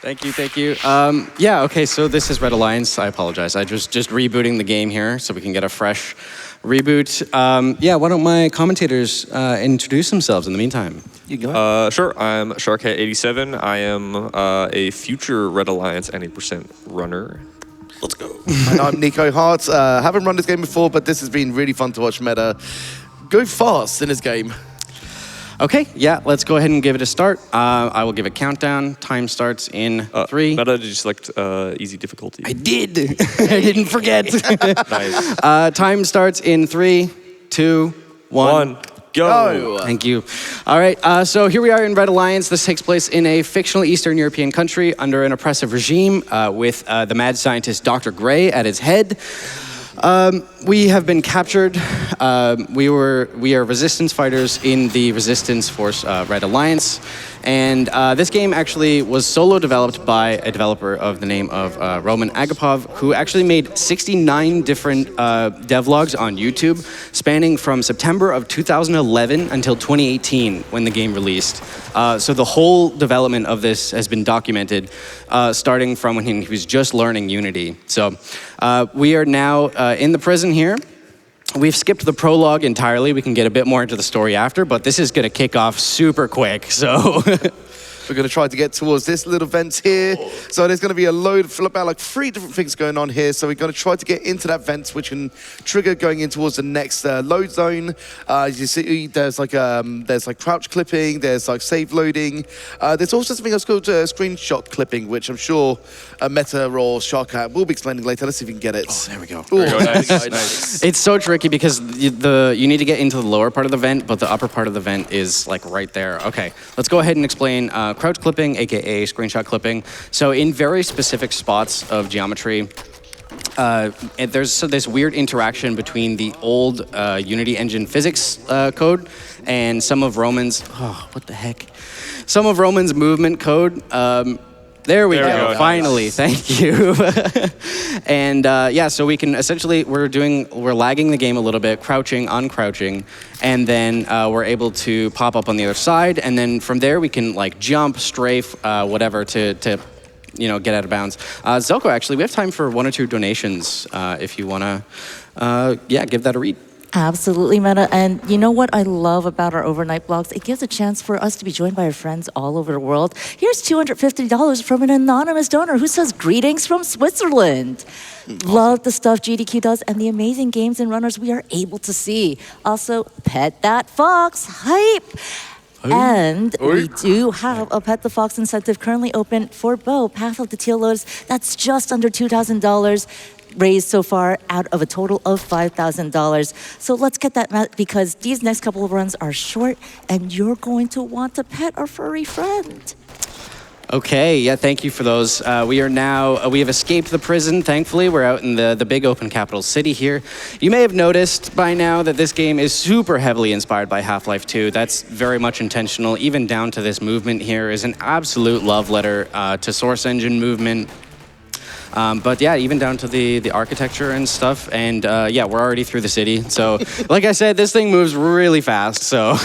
Thank you, thank you. Yeah, okay, so this is Red Alliance. I apologize. I just rebooting the game here so we can get a fresh reboot. Yeah, why don't my commentators introduce themselves in the meantime? You go. Sure, I'm Sharkhead87. I am a future Red Alliance 90% runner. Let's go. And I'm Nikoheart. Haven't run this game before, but this has been really fun to watch Meta go fast in this game. Okay, yeah, let's go ahead and give it a start. I will give a countdown. Time starts in 3. Meta, did you select easy difficulty? I did. I didn't forget. Nice. Time starts in 3, 2, 1. Go. Thank you. All right, so here we are in Red Alliance. This takes place in a fictional Eastern European country under an oppressive regime with the mad scientist Dr. Gray at its head. We have been captured. We are resistance fighters in the Resistance Force Red Alliance. And this game actually was solo developed by a developer of the name of Roman Agapov, who actually made 69 different devlogs on YouTube, spanning from September of 2011 until 2018 when the game released. So the whole development of this has been documented, starting from when he was just learning Unity. So we are now in the prison here. We've skipped the prologue entirely. We can get a bit more into the story after, but this is going to kick off super quick, so... We're going to try to get towards this little vent here. So there's going to be a load of about like 3 different things going on here. So we're going to try to get into that vent, which can trigger going in towards the next load zone. As you see, there's like crouch clipping, there's like save loading. There's also something else called screenshot clipping, which I'm sure Meta or Sharkhead will be explaining later. Let's see if we can get it. Oh, there we go. There we go. Nice. It's so tricky because you need to get into the lower part of the vent, but the upper part of the vent is like right there. Okay, let's go ahead and explain crouch clipping, aka screenshot clipping. So in very specific spots of geometry, there's this weird interaction between the old Unity engine physics code and some of Roman's, what the heck? Some of Roman's movement code. There we go. Finally, thank you. And yeah, so we can essentially, we're lagging the game a little bit, crouching, uncrouching, and then we're able to pop up on the other side, and then from there we can like jump, strafe, whatever to get out of bounds. Zoko, actually, we have time for 1 or 2 donations if you want to, give that a read. Absolutely, Meta. And you know what I love about our overnight blogs? It gives a chance for us to be joined by our friends all over the world. Here's $250 from an anonymous donor who says, greetings from Switzerland. Awesome. Love the stuff GDQ does and the amazing games and runners we are able to see. Also, pet that fox. Hype. And we do have a Pet the Fox incentive currently open for Bo, Path of the Teal Lotus. That's just under $2,000. Raised so far out of a total of $5,000. So let's get that, because these next couple of runs are short and you're going to want to pet our furry friend. Okay, yeah, thank you for those. We have escaped the prison, thankfully. We're out in the big open capital city here. You may have noticed by now that this game is super heavily inspired by Half-Life 2. That's very much intentional. Even down to this movement here is an absolute love letter to Source Engine movement. But yeah, even down to the architecture and stuff. And yeah, we're already through the city. So like I said, this thing moves really fast, so.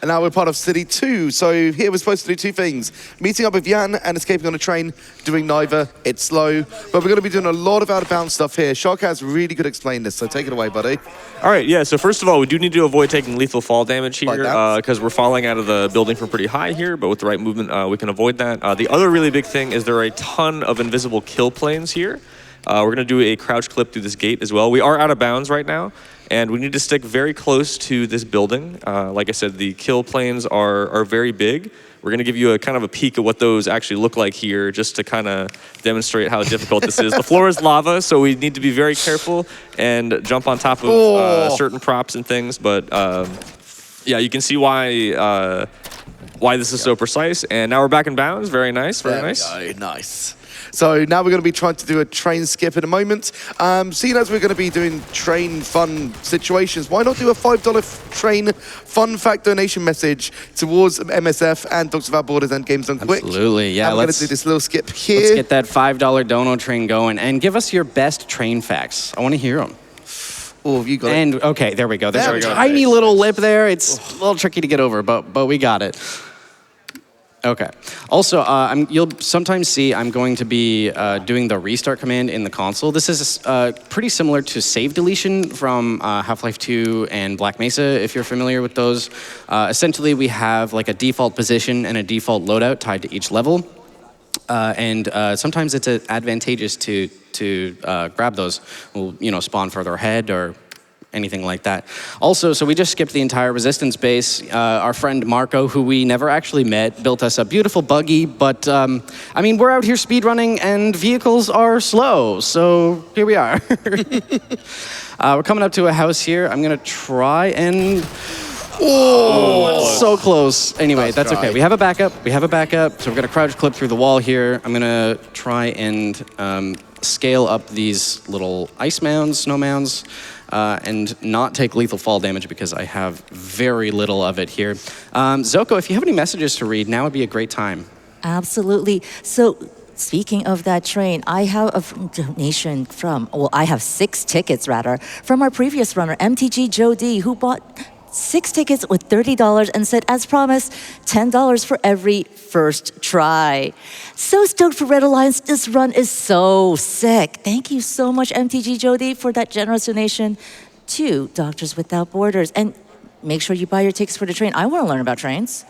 And now we're part of City 2. So here we're supposed to do 2 things. Meeting up with Jan and escaping on a train, doing neither. It's slow. But we're going to be doing a lot of out-of-bounds stuff here. Shark has really good explained this, so take it away, buddy. All right, yeah, so first of all, we do need to avoid taking lethal fall damage here because we're falling out of the building from pretty high here, but with the right movement, we can avoid that. The other really big thing is there are a ton of invisible kill planes here. We're going to do a crouch clip through this gate as well. We are out of bounds right now, and we need to stick very close to this building. Like I said, the kill planes are very big. We're going to give you a kind of a peek of what those actually look like here, just to kind of demonstrate how difficult this is. The floor is lava, so we need to be very careful and jump on top of certain props and things. But yeah, you can see why this is so precise. And now we're back in bounds. Very nice. Very nice. Nice. So now we're going to be trying to do a train skip in a moment. Seeing as we're going to be doing train fun situations, why not do a $5 train fun fact donation message towards MSF and Dogs Without Borders and Games Done Quick? Absolutely, yeah. And we're going to do this little skip here. Let's get that $5 dono train going and give us your best train facts. I want to hear them. Oh, have you got it? Okay, there we go. There's a tiny little lip there. It's a little tricky to get over, but we got it. Okay. Also, you'll sometimes see I'm going to be doing the restart command in the console. This is pretty similar to save deletion from Half-Life 2 and Black Mesa, if you're familiar with those. Essentially, we have like a default position and a default loadout tied to each level. And sometimes it's advantageous to grab those. We'll, spawn further ahead or anything like that. Also, so we just skipped the entire resistance base. Our friend Marco, who we never actually met, built us a beautiful buggy, but I mean, we're out here speedrunning and vehicles are slow, so here we are. We're coming up to a house here. I'm gonna try and... Oh, so close. Anyway, that's okay. We have a backup, so we're gonna crouch clip through the wall here. I'm gonna try and scale up these little ice mounds, snow mounds, and not take lethal fall damage because I have very little of it here. Zoko, if you have any messages to read, now would be a great time. Absolutely. So, speaking of that train, I have a donation I have 6 tickets rather, from our previous runner, MTG Joe D, who bought 6 tickets with $30 and said, as promised, $10 for every first try. So stoked for Red Alliance. This run is so sick. Thank you so much, MTG Jody, for that generous donation to Doctors Without Borders. And make sure you buy your tickets for the train. I want to learn about trains.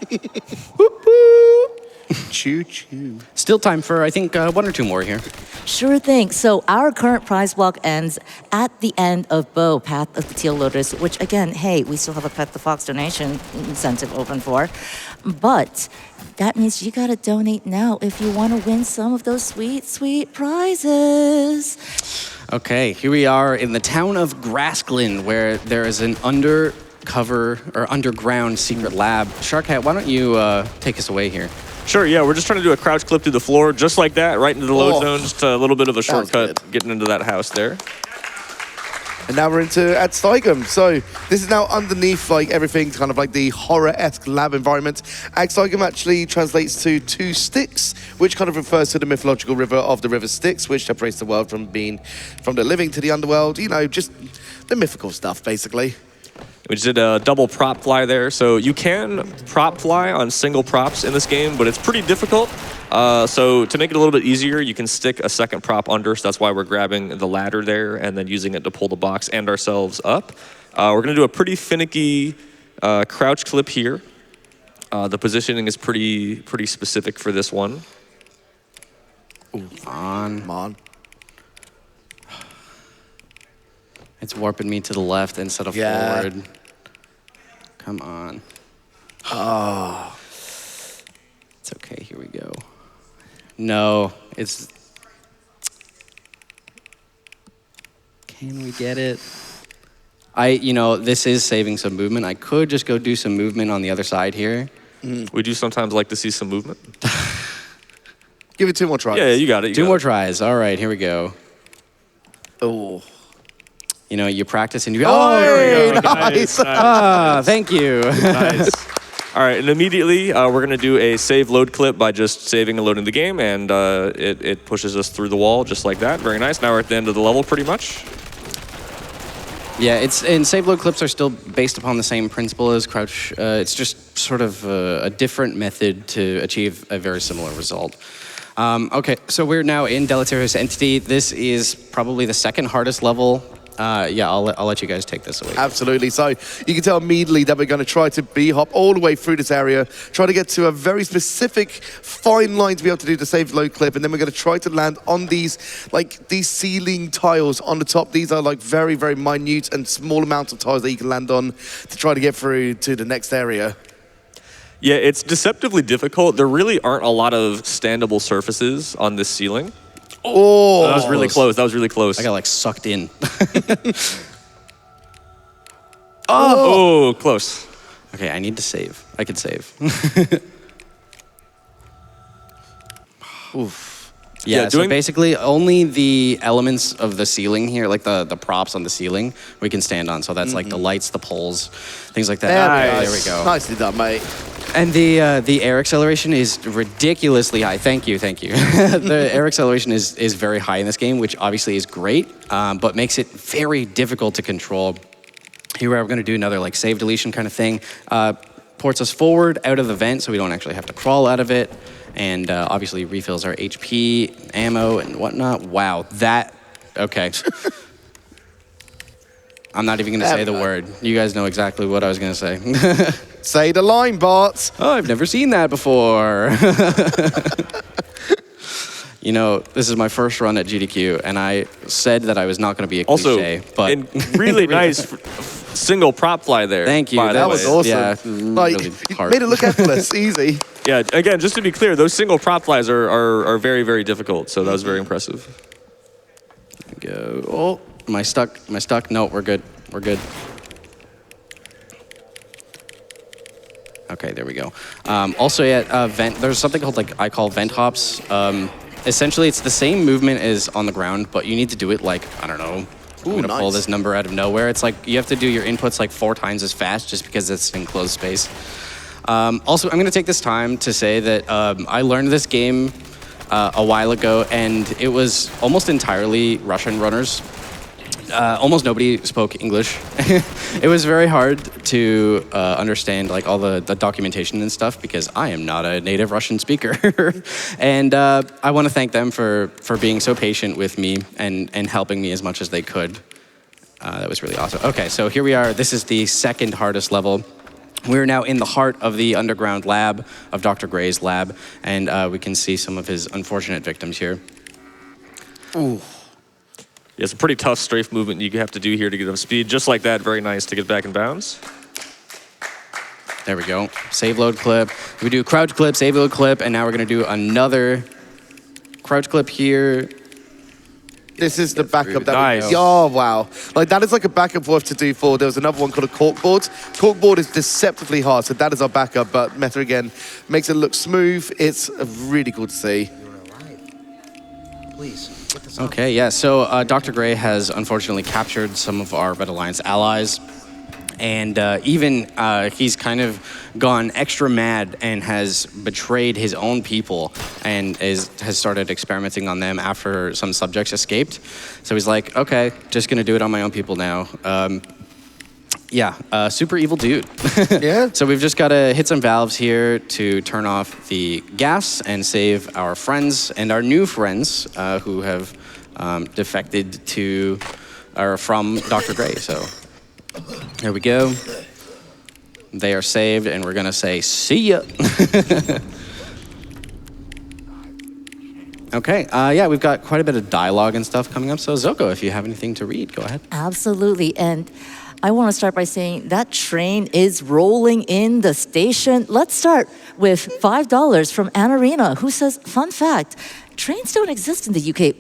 Choo choo. Still time for, I think, 1 or 2 more here. Sure thing. So our current prize block ends at the end of Bow, Path of the Teal Lotus, which again, hey, we still have a Pet the Fox donation incentive open for. But that means you gotta donate now if you wanna win some of those sweet, sweet prizes. Okay, here we are in the town of Graskland, where there is an underground secret lab. Sharkhat, why don't you take us away here? Sure, yeah, we're just trying to do a crouch clip through the floor, just like that, right into the load zone, just a little bit of a shortcut getting into that house there. And now we're into Adsteigum. So this is now underneath like everything, kind of like the horror-esque lab environment. Adsteigum actually translates to 2 Styx, which kind of refers to the mythological river of the River Styx, which separates the world from the living to the underworld. Just the mythical stuff, basically. We just did a double prop fly there. So you can prop fly on single props in this game, but it's pretty difficult. So to make it a little bit easier, you can stick a second prop under. So that's why we're grabbing the ladder there and then using it to pull the box and ourselves up. We're going to do a pretty finicky crouch clip here. The positioning is pretty specific for this one. Ooh, come on. It's warping me to the left instead of forward. Come on. Oh. It's okay, here we go. No, it's... Can we get it? This is saving some movement. I could just go do some movement on the other side here. We do sometimes like to see some movement. Give it 2 more tries. Yeah, you got it. 2 more tries. All right, here we go. Oh. You practice and you... Oh, there we go. nice. Thank you. Nice. All right, and immediately we're going to do a save load clip by just saving and loading the game, and it pushes us through the wall just like that. Very nice. Now we're at the end of the level pretty much. Yeah, and save load clips are still based upon the same principle as crouch. It's just sort of a different method to achieve a very similar result. Okay, so we're now in Deleterious Entity. This is probably the 2nd hardest level. I'll let you guys take this away. Absolutely. So you can tell immediately that we're going to try to B-hop all the way through this area, try to get to a very specific fine line to be able to do the save load clip, and then we're going to try to land on these ceiling tiles on the top. These are very, very minute and small amounts of tiles that you can land on to try to get through to the next area. Yeah, it's deceptively difficult. There really aren't a lot of standable surfaces on this ceiling. Oh, that was really close. That was really close. I got sucked in. Oh, close. Okay, I need to save. I can save. Oof. Yeah, so basically only the elements of the ceiling here, like the props on the ceiling, we can stand on. So that's like the lights, the poles, things like that. There we go. Nicely done, mate. And the air acceleration is ridiculously high. Thank you. The air acceleration is very high in this game, which obviously is great, but makes it very difficult to control. Here we're going to do another save deletion kind of thing. teleports us forward out of the vent so we don't actually have to crawl out of it. And obviously refills our HP, ammo, and whatnot. Wow, that, okay. I'm not even gonna say the word. You guys know exactly what I was gonna say. Say the line, Bart. Oh, I've never seen that before. You know, this is my first run at GDQ, and I said that I was not going to be a cliche, but and really nice single prop fly there. Thank you. That was awesome. Yeah, Like, really you hard. made it look effortless, easy. Yeah, again, just to be clear, those single prop flies are very, very difficult, so that was very impressive. Go. Oh, am I stuck? Am I stuck? No, we're good. We're good. Okay, there we go. Also, yeah, vent. There's something called I call vent hops. Essentially, it's the same movement as on the ground, but you need to do it like, I don't know. I'm gonna pull this number out of nowhere. It's like you have to do your inputs like 4 times as fast just because it's in closed space. Also, I'm gonna take this time to say that I learned this game a while ago, and it was almost entirely Russian runners. Almost nobody spoke English. It was very hard to understand like all the documentation and stuff because I am not a native Russian speaker. And I want to thank them for being so patient with me and helping me as much as they could. That was really awesome. Okay, so here we are. This is the second hardest level. We're now in the heart of the underground lab of Dr. Gray's lab, and we can see some of his unfortunate victims here. Ooh. Yeah, it's a pretty tough strafe movement you have to do here to get up speed. Just like that, very nice to get back in bounds. There we go. Save load clip. We do crouch clip, save load clip, and now we're gonna do another crouch clip here. This is the backup. Nice. Oh, wow. Like, that is like a backup for us to do for, there was another one called a corkboard. Corkboard is deceptively hard, so that is our backup, but Meta, again, makes it look smooth. It's really cool to see. Please. Okay, yeah, so Dr. Gray has unfortunately captured some of our Red Alliance allies, and even he's kind of gone extra mad and has betrayed his own people and has started experimenting on them after some subjects escaped. So he's like, okay, just gonna do it on my own people now. Yeah, super evil dude. Yeah. So we've just got to hit some valves here to turn off the gas and save our friends and our new friends who have defected to or from Dr. Gray. So here we go. They are saved, and we're gonna say, see ya. Okay, yeah, we've got quite a bit of dialogue and stuff coming up. So Zoko, if you have anything to read, go ahead. Absolutely. And I want to start by saying that train is rolling in the station. Let's start with $5 from Anarina, who says, fun fact, trains don't exist in the UK.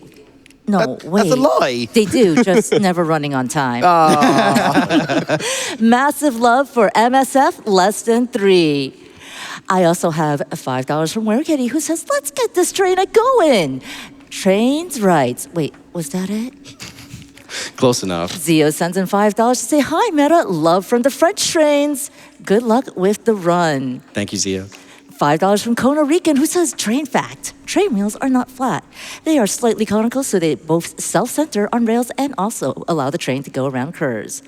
No, wait. That's a lie. They do, just never running on time. Massive love for MSF, less than 3. I also have $5 from Werekitty, who says, let's get this train a-going. Trains rights. Wait, was that it? Close enough. Zio sends in $5 to say, hi, Meta, love from the French trains. Good luck with the run. Thank you, Zio. $5 from Kona Rican, who says, train fact, train wheels are not flat. They are slightly conical, so they both self-center on rails and also allow the train to go around curves.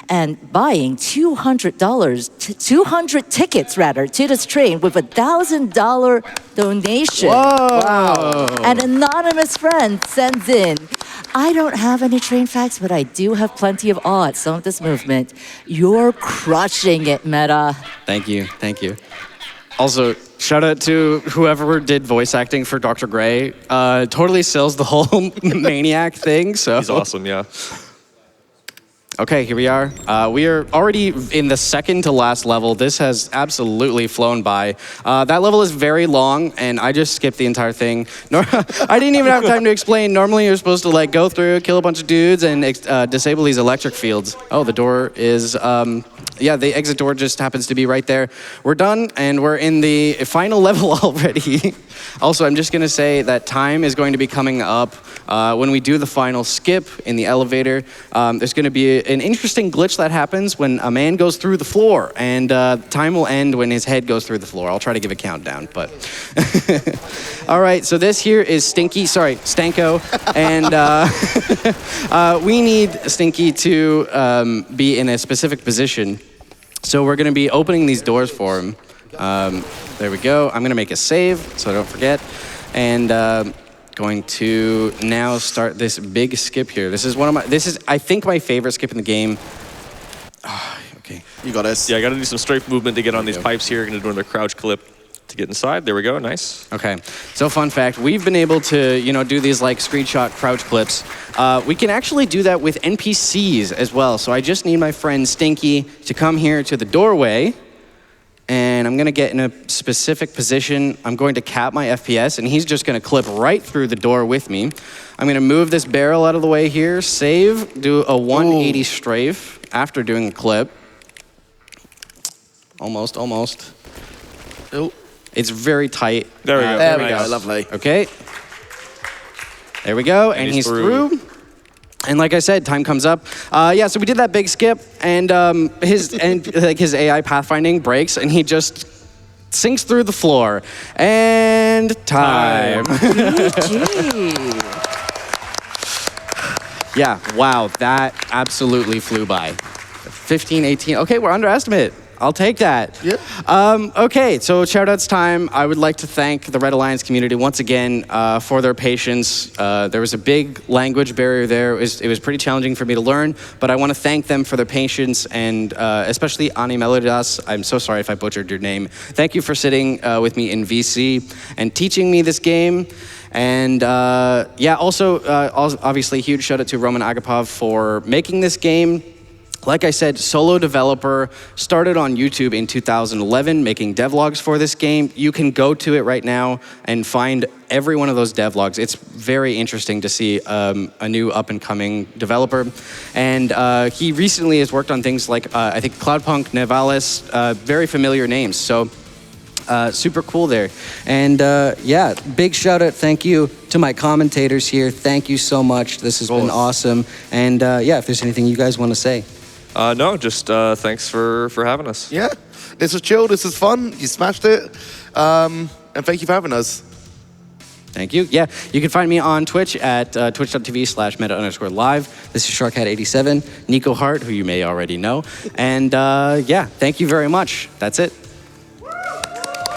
And buying $200 tickets, to this train with $1,000 donation. Whoa! Wow. An anonymous friend sends in, I don't have any train facts, but I do have plenty of awe at some of this movement. You're crushing it, Meta. Thank you, thank you. Also, shout out to whoever did voice acting for Dr. Gray. Totally sells the whole maniac thing, so. He's awesome, yeah. Okay, here we are. We are already in the second to last level. This has absolutely flown by. That level is very long, and I just skipped the entire thing. I didn't even have time to explain. Normally, you're supposed to like go through, kill a bunch of dudes, and disable these electric fields. Oh, the door is, yeah, the exit door just happens to be right there. We're done, and we're in the final level already. Also, I'm just gonna say that time is going to be coming up when we do the final skip in the elevator. There's gonna be an interesting glitch that happens when a man goes through the floor, and time will end when his head goes through the floor. I'll try to give a countdown, but. All right, so this here is Stanko, and we need Stinky to be in a specific position. So we're going to be opening these doors for him. There we go. I'm going to make a save so I don't forget. And going to now start this big skip here. This is I think my favorite skip in the game. Okay. You got us. Yeah, I got to do some strafe movement to get on these pipes here. Going to do another crouch clip to get inside. There we go. Nice. Okay. So fun fact, we've been able to, do these like screenshot crouch clips. We can actually do that with NPCs as well. So I just need my friend Stinky to come here to the doorway. And I'm going to get in a specific position. I'm going to cap my FPS, and he's just going to clip right through the door with me. I'm going to move this barrel out of the way here, save, do a 180 strafe after doing a clip. Almost. Oh. It's very tight. There we go. There we go. Lovely. Okay. There we go, and he's through. And like I said, time comes up. So we did that big skip, and his AI pathfinding breaks, and he just sinks through the floor. And time. Yeah, wow, that absolutely flew by. 15, 18. Okay, we're under estimate. I'll take that. Yep. Okay, so shout-outs time. I would like to thank the Red Alliance community once again for their patience. There was a big language barrier there. It was pretty challenging for me to learn, but I want to thank them for their patience, and especially Ani Melodidas. I'm so sorry if I butchered your name. Thank you for sitting with me in VC and teaching me this game. And also, obviously, huge shout-out to Roman Agapov for making this game. Like I said, solo developer, started on YouTube in 2011, making devlogs for this game. You can go to it right now and find every one of those devlogs. It's very interesting to see a new up-and-coming developer. And he recently has worked on things like, I think, Cloudpunk, Nevalis, very familiar names. So super cool there. And big shout out, thank you to my commentators here. Thank you so much. This has been awesome. And if there's anything you guys want to say. No, just thanks for having us. Yeah, this was chill. This was fun. You smashed it. And thank you for having us. Thank you. Yeah, you can find me on Twitch at twitch.tv/meta_live. This is Sharkhead87, Nikoheart, who you may already know. And thank you very much. That's it.